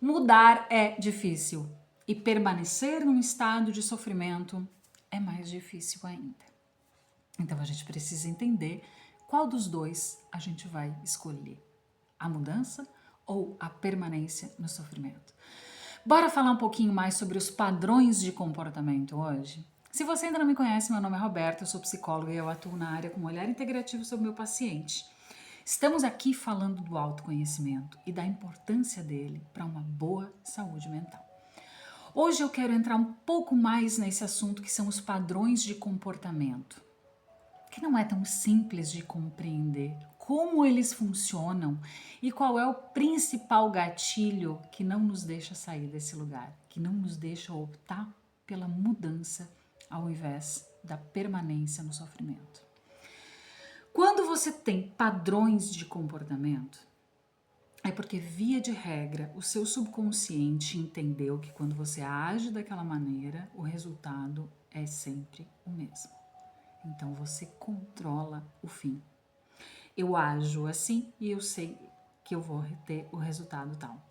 Mudar é difícil e permanecer num estado de sofrimento é mais difícil ainda. Então a gente precisa entender qual dos dois a gente vai escolher: a mudança ou a permanência no sofrimento. Bora falar um pouquinho mais sobre os padrões de comportamento hoje? Se você ainda não me conhece, meu nome é Roberta, eu sou psicóloga e eu atuo na área com olhar integrativo sobre o meu paciente. Estamos aqui falando do autoconhecimento e da importância dele para uma boa saúde mental. Hoje eu quero entrar um pouco mais nesse assunto que são os padrões de comportamento, que não é tão simples de compreender como eles funcionam e qual é o principal gatilho que não nos deixa sair desse lugar, que não nos deixa optar pela mudança ao invés da permanência no sofrimento. Quando você tem padrões de comportamento, é porque, via de regra, o seu subconsciente entendeu que quando você age daquela maneira, o resultado é sempre o mesmo. Então você controla o fim. Eu ajo assim e eu sei que eu vou ter o resultado tal.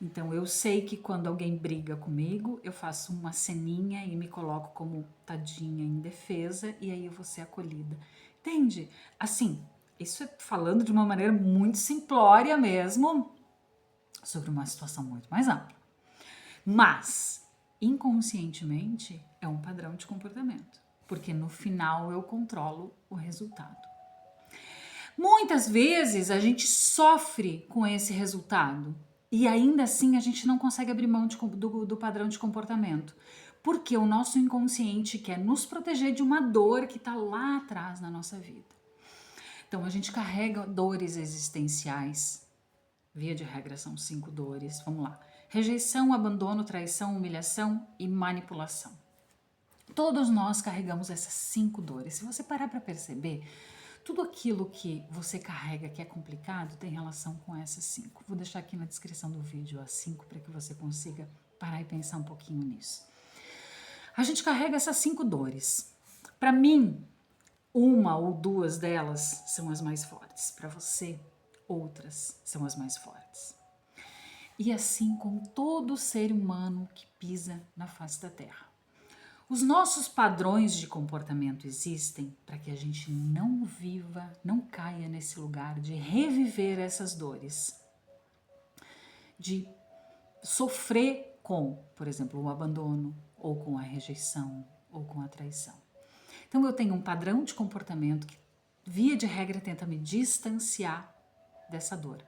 Então eu sei que quando alguém briga comigo, eu faço uma ceninha e me coloco como tadinha em defesa e aí eu vou ser acolhida. Entende? Assim, isso é falando de uma maneira muito simplória mesmo, sobre uma situação muito mais ampla. Mas, inconscientemente, é um padrão de comportamento, porque no final eu controlo o resultado. Muitas vezes a gente sofre com esse resultado e ainda assim a gente não consegue abrir mão do padrão de comportamento, porque o nosso inconsciente quer nos proteger de uma dor que está lá atrás na nossa vida. Então a gente carrega dores existenciais. Via de regra são 5 dores. Vamos lá: rejeição, abandono, traição, humilhação e manipulação. Todos nós carregamos essas 5 dores. Se você parar para perceber, tudo aquilo que você carrega que é complicado tem relação com essas 5. Vou deixar aqui na descrição do vídeo as 5 para que você consiga parar e pensar um pouquinho nisso. A gente carrega essas 5 dores. Para mim, uma ou duas delas são as mais fortes. Para você, outras são as mais fortes. E assim com todo ser humano que pisa na face da Terra. Os nossos padrões de comportamento existem para que a gente não viva, não caia nesse lugar de reviver essas dores, de sofrer com, por exemplo, o abandono, ou com a rejeição, ou com a traição. Então eu tenho um padrão de comportamento que, via de regra, tenta me distanciar dessa dor.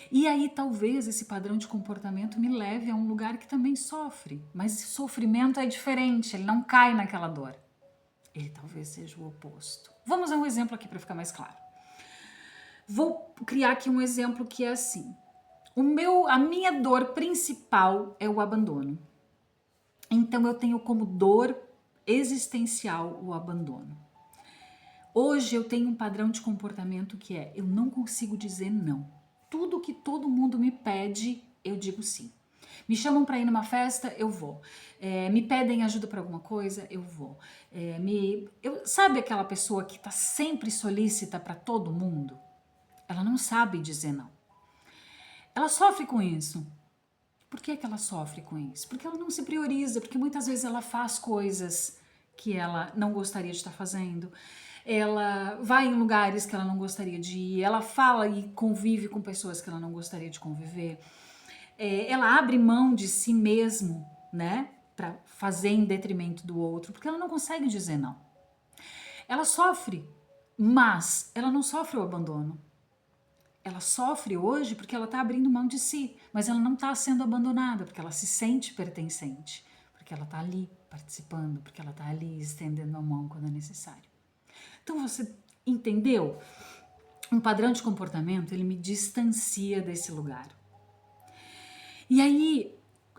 E aí talvez esse padrão de comportamento me leve a um lugar que também sofre, mas esse sofrimento é diferente, ele não cai naquela dor. Ele talvez seja o oposto. Vamos a um exemplo aqui para ficar mais claro. Vou criar aqui um exemplo que é assim: a minha dor principal é o abandono. Então eu tenho como dor existencial o abandono. Hoje eu tenho um padrão de comportamento que é: eu não consigo dizer não. Tudo que todo mundo me pede, eu digo sim. Me chamam para ir numa festa, eu vou. Me pedem ajuda para alguma coisa, eu vou. Sabe aquela pessoa que está sempre solícita para todo mundo? Ela não sabe dizer não. Ela sofre com isso. Por que ela sofre com isso? Porque ela não se prioriza, porque muitas vezes ela faz coisas que ela não gostaria de estar fazendo. Ela vai em lugares que ela não gostaria de ir, ela fala e convive com pessoas que ela não gostaria de conviver. Ela abre mão de si mesmo, né, para fazer em detrimento do outro, porque ela não consegue dizer não. Ela sofre, mas ela não sofre o abandono. Ela sofre hoje porque ela está abrindo mão de si, mas ela não está sendo abandonada, porque ela se sente pertencente, porque ela está ali participando, porque ela está ali estendendo a mão quando é necessário. Então você entendeu? Um padrão de comportamento, ele me distancia desse lugar. E aí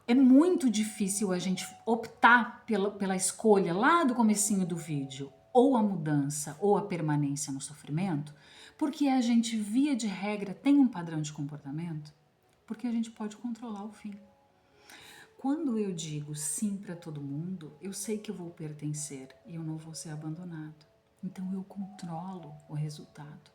é muito difícil a gente optar pela escolha lá do comecinho do vídeo, ou a mudança ou a permanência no sofrimento, porque a gente, via de regra, tem um padrão de comportamento, porque a gente pode controlar o fim. Quando eu digo sim para todo mundo, eu sei que eu vou pertencer e eu não vou ser abandonado. Então eu controlo o resultado.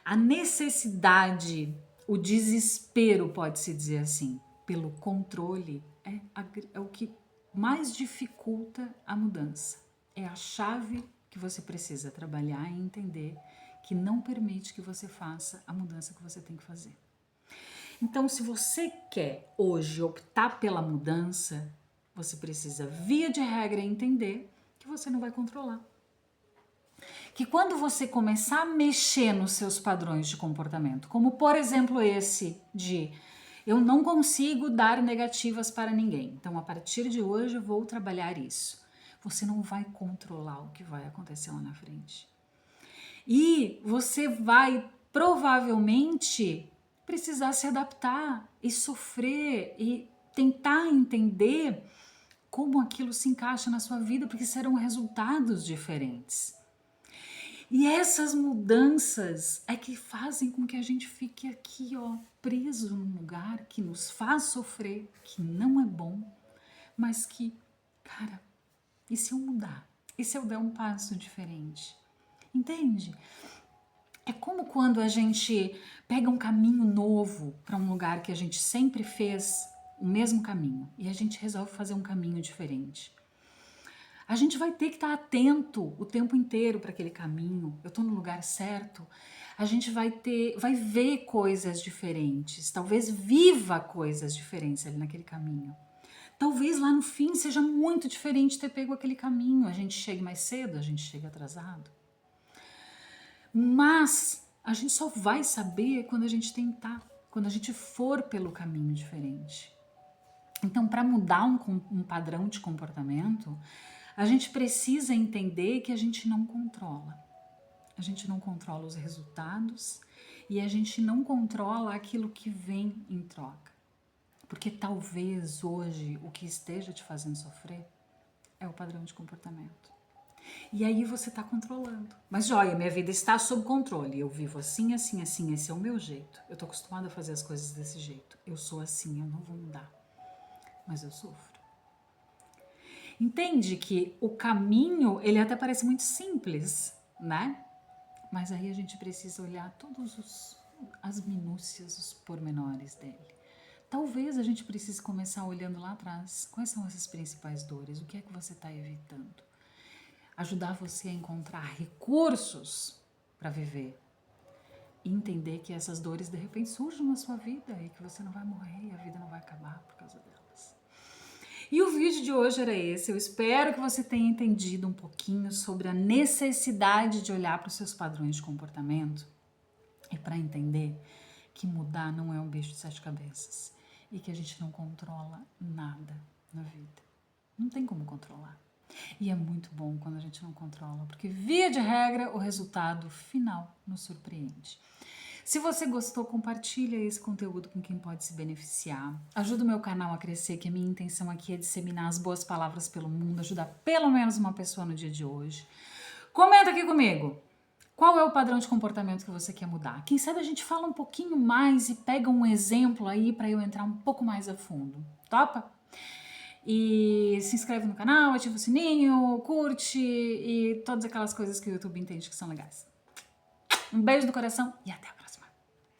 A necessidade o desespero, pode-se dizer assim, pelo controle é o que mais dificulta a mudança. É a chave que você precisa trabalhar e entender que não permite que você faça a mudança que você tem que fazer. Então, se você quer hoje optar pela mudança, você precisa, via de regra, entender que você não vai controlar. Que quando você começar a mexer nos seus padrões de comportamento, como por exemplo esse de eu não consigo dar negativas para ninguém, então a partir de hoje eu vou trabalhar isso. Você não vai controlar o que vai acontecer lá na frente. E você vai provavelmente precisar se adaptar e sofrer e tentar entender como aquilo se encaixa na sua vida, porque serão resultados diferentes. E essas mudanças é que fazem com que a gente fique aqui, ó, preso num lugar que nos faz sofrer, que não é bom, mas que, cara, e se eu mudar? E se eu der um passo diferente? Entende? É como quando a gente pega um caminho novo para um lugar que a gente sempre fez o mesmo caminho e a gente resolve fazer um caminho diferente. A gente vai ter que estar atento o tempo inteiro para aquele caminho. Eu estou no lugar certo. A gente vai ver coisas diferentes, talvez viva coisas diferentes ali naquele caminho. Talvez lá no fim seja muito diferente ter pego aquele caminho. A gente chega mais cedo, a gente chega atrasado. Mas a gente só vai saber quando a gente tentar, quando a gente for pelo caminho diferente. Então, para mudar um padrão de comportamento, a gente precisa entender que a gente não controla. A gente não controla os resultados e a gente não controla aquilo que vem em troca. Porque talvez hoje o que esteja te fazendo sofrer é o padrão de comportamento. E aí você está controlando. Mas joia, minha vida está sob controle. Eu vivo assim, assim, assim. Esse é o meu jeito. Eu estou acostumada a fazer as coisas desse jeito. Eu sou assim, eu não vou mudar. Mas eu sofro. Entende que o caminho, ele até parece muito simples, né? Mas aí a gente precisa olhar todas as minúcias, os pormenores dele. Talvez a gente precise começar olhando lá atrás. Quais são essas principais dores? O que é que você está evitando? Ajudar você a encontrar recursos para viver. E entender que essas dores de repente surgem na sua vida e que você não vai morrer e a vida não vai acabar por causa delas. E o vídeo de hoje era esse. Eu espero que você tenha entendido um pouquinho sobre a necessidade de olhar para os seus padrões de comportamento e para entender que mudar não é um bicho de 7 cabeças e que a gente não controla nada na vida. Não tem como controlar. E é muito bom quando a gente não controla, porque via de regra o resultado final nos surpreende. Se você gostou, compartilha esse conteúdo com quem pode se beneficiar. Ajuda o meu canal a crescer, que a minha intenção aqui é disseminar as boas palavras pelo mundo, ajudar pelo menos uma pessoa no dia de hoje. Comenta aqui comigo. Qual é o padrão de comportamento que você quer mudar? Quem sabe a gente fala um pouquinho mais e pega um exemplo aí para eu entrar um pouco mais a fundo. Topa? E se inscreve no canal, ativa o sininho, curte e todas aquelas coisas que o YouTube entende que são legais. Um beijo no coração e até a próxima.